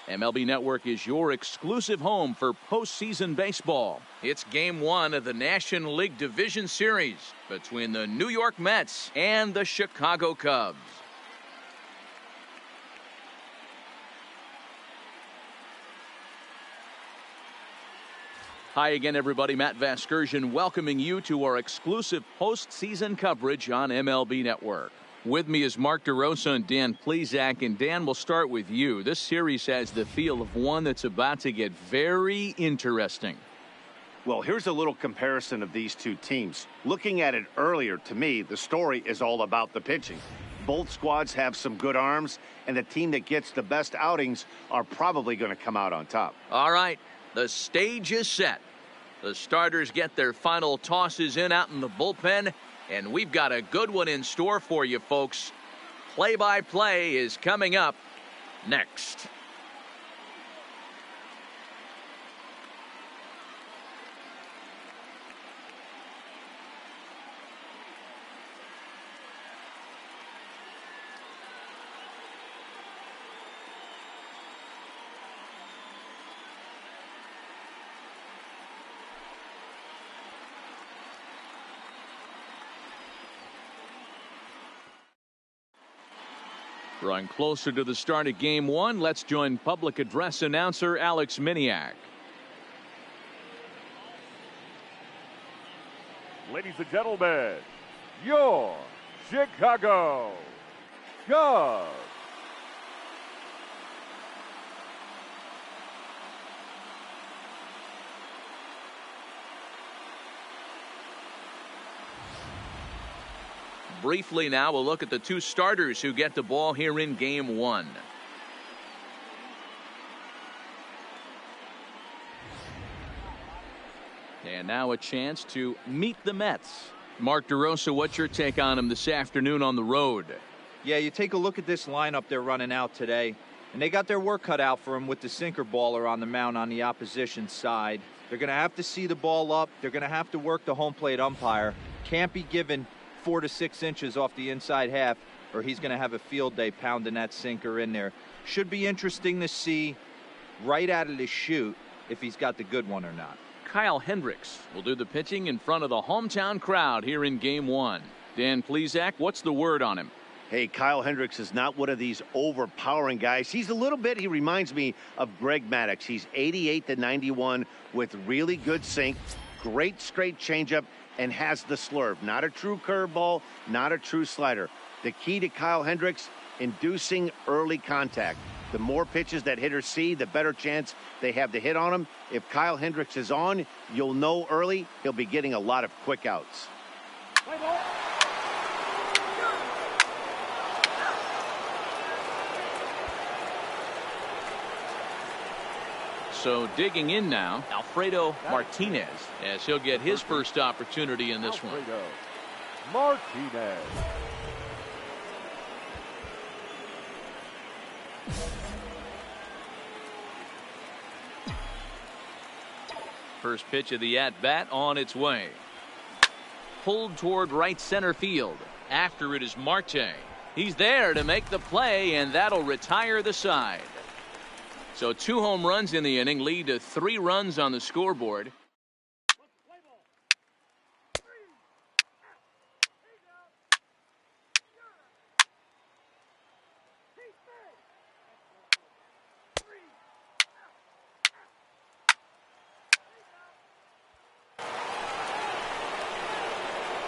MLB Network is your exclusive home for postseason baseball. It's Game 1 of the National League Division Series between the New York Mets and the Chicago Cubs. Hi again, everybody. Matt Vasgersian welcoming you to our exclusive postseason coverage on MLB Network. With me is Mark DeRosa and Dan Plesac. And Dan, we'll start with you. This series has the feel of one that's about to get very interesting. Well, here's a little comparison of these two teams. Looking at it earlier, to me, the story is all about the pitching. Both squads have some good arms, and the team that gets the best outings are probably going to come out on top. All right, the stage is set. The starters get their final tosses in out in the bullpen. And we've got a good one in store for you, folks. Play-by-play is coming up next. Drawing closer to the start of Game 1, let's join public address announcer Alex Miniak. Ladies and gentlemen, your Chicago Cubs. Briefly now, we'll look at the two starters who get the ball here in Game 1. And now a chance to meet the Mets. Mark DeRosa, what's your take on them this afternoon on the road? Yeah, you take a look at this lineup they're running out today, and they got their work cut out for them with the sinker baller on the mound on the opposition side. They're going to have to see the ball up. They're going to have to work the home plate umpire. Can't be given 4 to 6 inches off the inside half, or he's going to have a field day pounding that sinker in there. Should be interesting to see right out of the chute if he's got the good one or not. Kyle Hendricks will do the pitching in front of the hometown crowd here in Game 1. Dan Plesac, what's the word on him? Hey, Kyle Hendricks is not one of these overpowering guys. He reminds me of Greg Maddux. He's 88 to 91 with really good sink, great straight changeup, and has the slurve. Not a true curveball, not a true slider. The key to Kyle Hendricks, inducing early contact. The more pitches that hitters see, the better chance they have to hit on him. If Kyle Hendricks is on, you'll know early he'll be getting a lot of quick outs. So digging in now, Alfredo Martinez, as he'll get his first opportunity in this one. Martinez. First pitch of the at-bat on its way. Pulled toward right center field. After it is Marte. He's there to make the play, and that'll retire the side. So 2 home runs in the inning lead to 3 runs on the scoreboard.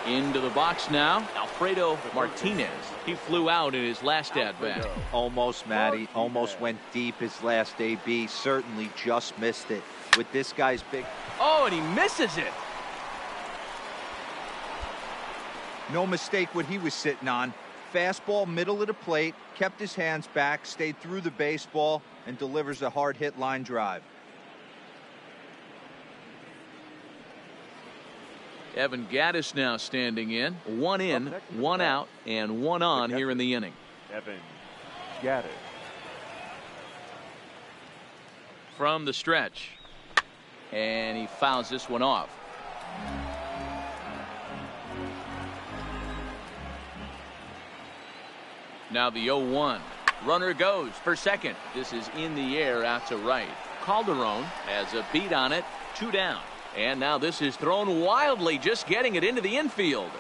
Into the box now, Alfredo Martinez. He flew out in his last at-bat. Almost, Matty. Almost went deep his last AB. Certainly just missed it. With this guy's big... Oh, and he misses it. No mistake what he was sitting on. Fastball, middle of the plate, kept his hands back, stayed through the baseball, and delivers a hard hit line drive. Evan Gattis now standing in. 1 in, 1 out, and 1 on here in the inning. Evan Gattis. From the stretch. And he fouls this one off. Now the 0-1. Runner goes for second. This is in the air out to right. Calderon has a beat on it. 2 down. And now this is thrown wildly, just getting it into the infield.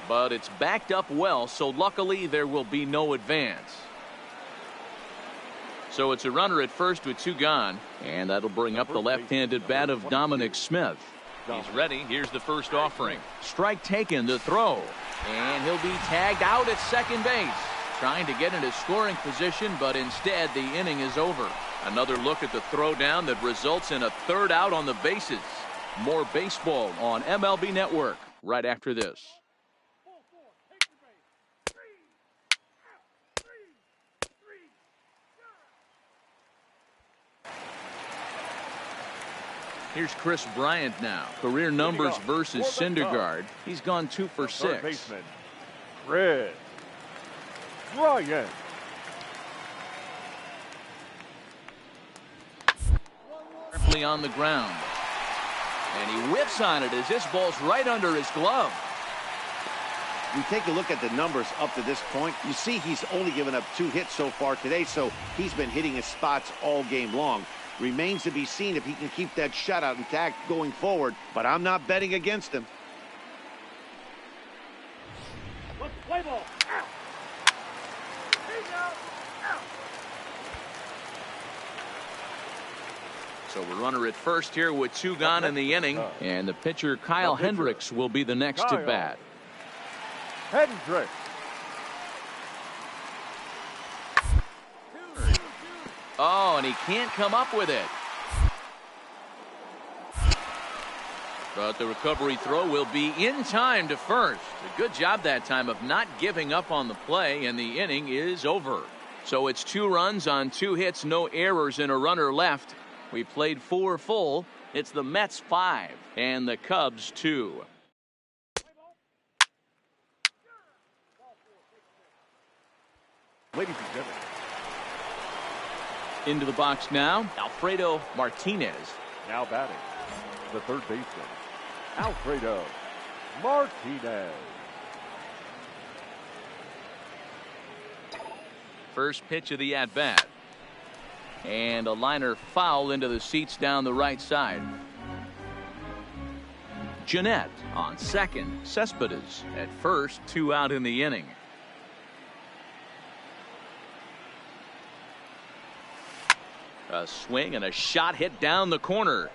But it's backed up well, so luckily there will be no advance. So it's a runner at first with 2 gone, and that'll bring up the left-handed bat of Dominic Smith. He's ready. Here's the first offering. Strike taken, the throw. And he'll be tagged out at second base. Trying to get into scoring position, but instead the inning is over. Another look at the throw down that results in a 3rd out on the bases. More baseball on MLB Network right after this. Here's Chris Bryant now. Career numbers versus Syndergaard. He's gone 2 for 6. Third baseman, Chris Bryant. Carefully on the ground. And he whips on it as this ball's right under his glove. You take a look at the numbers up to this point, you see he's only given up 2 hits so far today, so he's been hitting his spots all game long. Remains to be seen if he can keep that shutout intact going forward, but I'm not betting against him. Play ball. So we're runner at first here with 2 gone in the inning, and the pitcher Kyle Hendricks will be the next to bat. Hendricks. Oh, and he can't come up with it. But the recovery throw will be in time to first. A good job that time of not giving up on the play, and the inning is over. So it's 2 runs on 2 hits, no errors, and a runner left. We played 4 full. It's the Mets 5 and the Cubs 2. Ladies and gentlemen. Into the box now, Alfredo Martinez. Now batting, the third baseman, Alfredo Martinez. First pitch of the at-bat. And a liner foul into the seats down the right side. Jeanette on second. Cespedes at first. 2 out in the inning. A swing and a shot hit down the corner.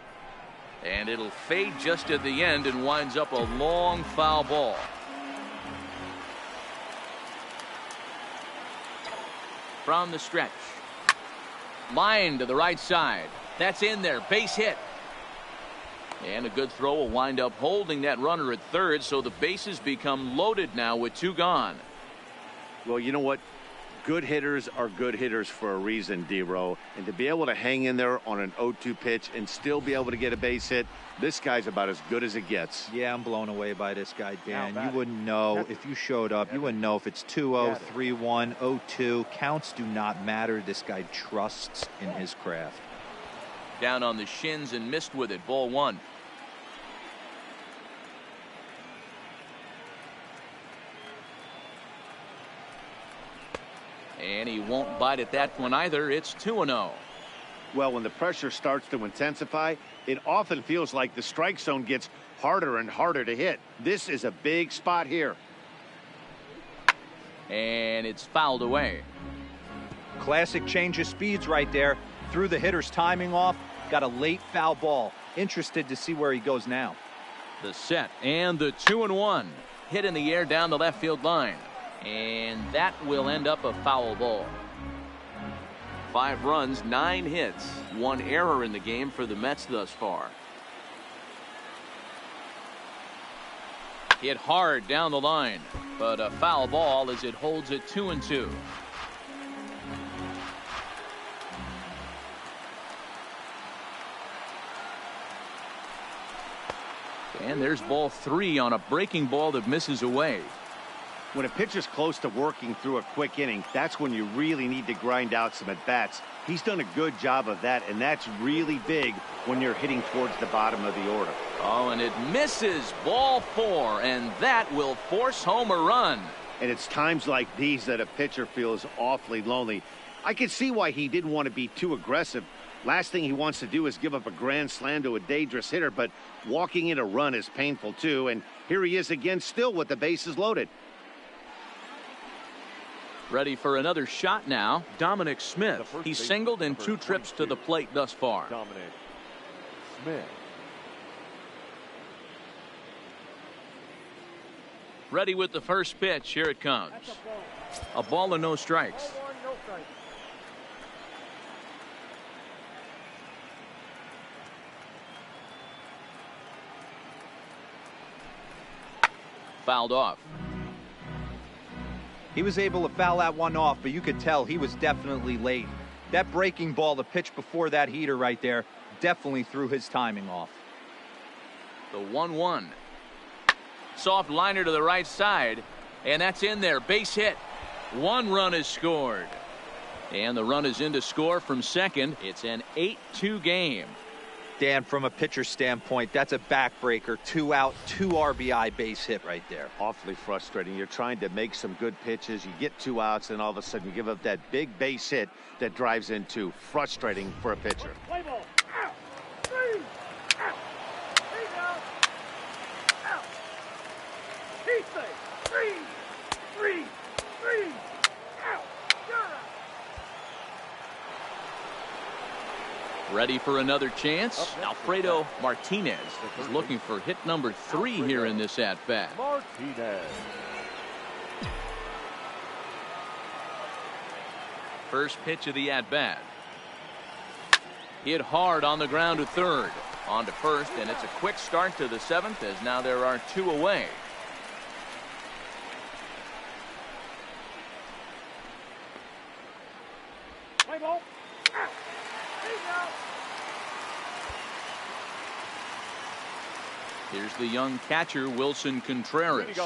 And it'll fade just at the end and winds up a long foul ball. From the stretch. Line to the right side. That's in there. Base hit. And a good throw will wind up holding that runner at third, so the bases become loaded now with 2 gone. Well, you know what? Good hitters are good hitters for a reason, D-Row. And to be able to hang in there on an 0-2 pitch and still be able to get a base hit, this guy's about as good as it gets. Yeah, I'm blown away by this guy, Dan. You wouldn't know if you showed up. You wouldn't know if it's 2-0, 3-1, 0-2. Counts do not matter. This guy trusts in his craft. Down on the shins and missed with it. Ball 1. And he won't bite at that one either. It's 2-0. Well, when the pressure starts to intensify, it often feels like the strike zone gets harder and harder to hit. This is a big spot here. And it's fouled away. Classic change of speeds right there. Threw the hitter's timing off. Got a late foul ball. Interested to see where he goes now. The set and the 2-1. Hit in the air down the left field line. And that will end up a foul ball. 5 runs, 9 hits, 1 error in the game for the Mets thus far. Hit hard down the line, but a foul ball as it holds it 2-2. And there's ball 3 on a breaking ball that misses away. When a pitcher's close to working through a quick inning, that's when you really need to grind out some at-bats. He's done a good job of that, and that's really big when you're hitting towards the bottom of the order. Oh, and it misses. Ball 4, and that will force home a run. And it's times like these that a pitcher feels awfully lonely. I can see why he didn't want to be too aggressive. Last thing he wants to do is give up a grand slam to a dangerous hitter, but walking in a run is painful too. And here he is again, still with the bases loaded. Ready for another shot now, Dominic Smith. He's singled in 2 trips to the plate thus far. Dominic Smith. Ready with the first pitch. Here it comes. A ball and no strikes. Fouled off. He was able to foul that one off, but you could tell he was definitely late. That breaking ball, the pitch before that heater right there, definitely threw his timing off. The 1-1. Soft liner to the right side, and that's in there. Base hit. 1 run is scored. And the run is in to score from second. It's an 8-2 game. Dan, from a pitcher standpoint, that's a backbreaker. 2 out, 2 RBI base hit right there. Awfully frustrating. You're trying to make some good pitches. You get 2 outs, and all of a sudden you give up that big base hit that drives in 2. Frustrating for a pitcher. Play ball. Out. 3. Out. 3 out. Out. He say 3. 3. 3. Out. You're out. Ready for another chance. Alfredo Martinez is looking for hit number 3 here in this at-bat. Martinez. First pitch of the at-bat. Hit hard on the ground to third. On to first, and it's a quick start to the 7th as now there are 2 away. Play ball. Out. Here's the young catcher, Wilson Contreras.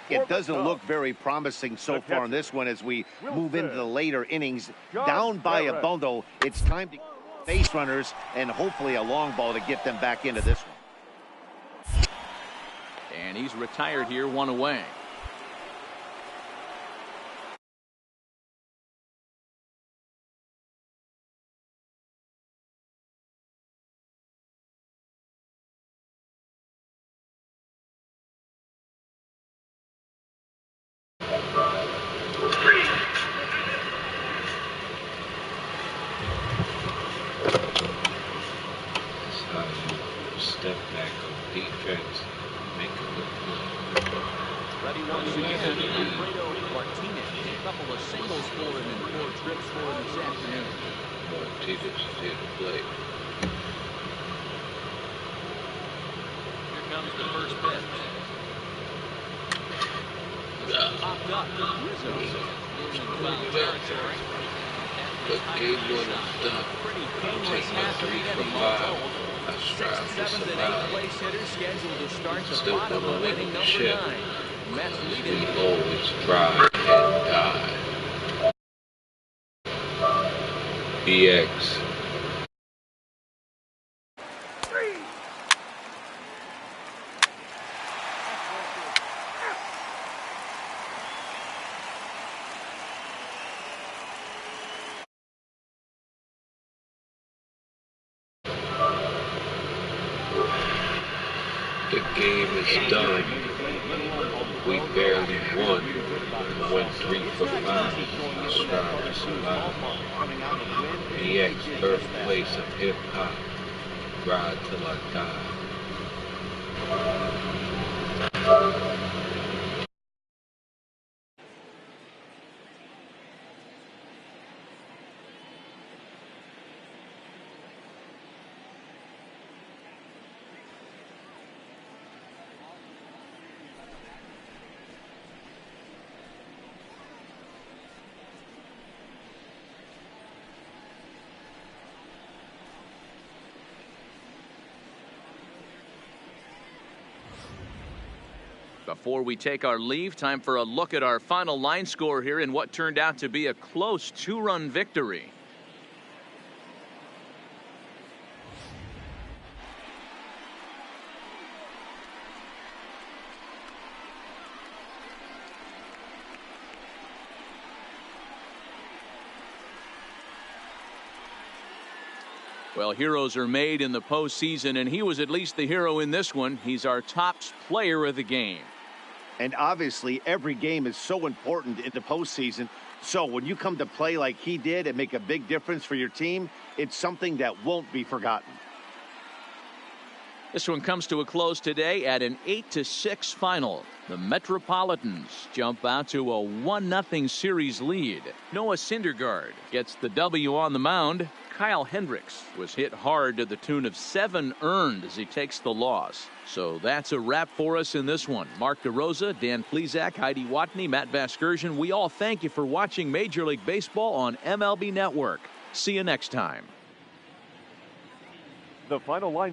It doesn't look very promising so far in this one as we move into the later innings. Down by a bundle, it's time to base runners and hopefully a long ball to get them back into this one. And he's retired here, 1 away. Step back on defense, make it look good. Ready once again, Alfredo Martinez. A couple of singles for him and 4 trips for him this afternoon. Martinez is here to play. Here comes the first pitch. Popped up to Rizzo. In foul territory. But game 1 is done. Pretty Take painless my half 3 inning for all 5. told. I strive 6th, to 7th, and 8th survive. place hitters scheduled to start the Still bottom gonna of win inning the number ship. 9. Mets We leading. always try and die. BX. The game is done. We barely won. Went 3 for 5. I strive to survive. BX, birthplace of hip hop. Ride till I die. Before we take our leave, time for a look at our final line score here in what turned out to be a close 2-run victory. Well, heroes are made in the postseason, and he was at least the hero in this one. He's our top player of the game. And obviously, every game is so important in the postseason. So when you come to play like he did and make a big difference for your team, it's something that won't be forgotten. This one comes to a close today at an 8-6 final. The Metropolitans jump out to a 1-0 series lead. Noah Syndergaard gets the W on the mound. Kyle Hendricks was hit hard to the tune of 7 earned as he takes the loss. So that's a wrap for us in this one. Mark DeRosa, Dan Plesac, Heidi Watney, Matt Vasgersian. We all thank you for watching Major League Baseball on MLB Network. See you next time. The final line.